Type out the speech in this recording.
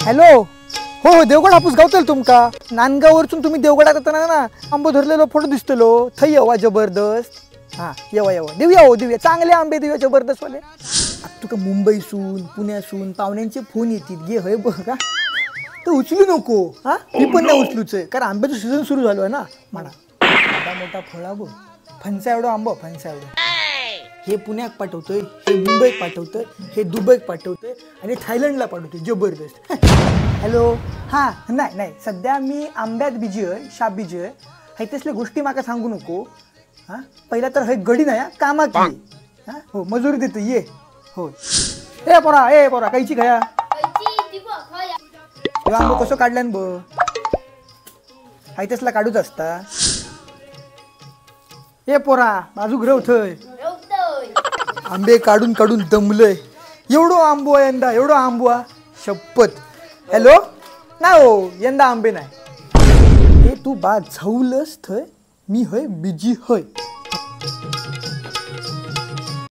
Hello, हो हो, देवगड हापूस गावतल तुमका. नांदगाववरसून तुम्ही देवगडात येताना ना आंबो धरलेलो फोटो दिसतलो थै येवा जबरदस्त. हा येवा येवा देऊया, हो देऊया, चांगले आंबे देऊया जबरदस्त वाले. तुका मुंबईसून पुण्यासून पाहुण्यांचे फोन येतील गे हय बघ का, तर उचलू नको. हा मी पण नाही उचलूच आहे, कारण आंब्याचं सीझन सुरू झालो आहे ना. म्हणा मोठा मोठा फळा बघ, फणसा एवढं आंबा, फणसा एवढं. हे पुण्यात पाठवतोय, हे मुंबईत पाठवतोय, हे दुबईत पाठवतोय आणि थायलंडला पाठवतोय जबरदस्त. हॅलो, हां नाही नाही, सध्या मी आंब्यात बिजी आहे, शाप बिजी आहे. हे तसल्या गोष्टी माका सांगू नको. हां पहिला तर हे गडी नाही कामात ये. हां हो, मजुरी देतो ये. हो ए पोरा कायची खया आंबो कसं काढल्यान ब हाय तसला काढूच असता. ए पोरा बाजू ग्रह थय आंबे काढून काढून दमलय. एवढो आंबो आहे यंदा, एवढो आंबो शपथ. हॅलो नाही हो, यंदा आंबे नाही. हे तू बा झाऊलस थय, मी हय बिजी हय.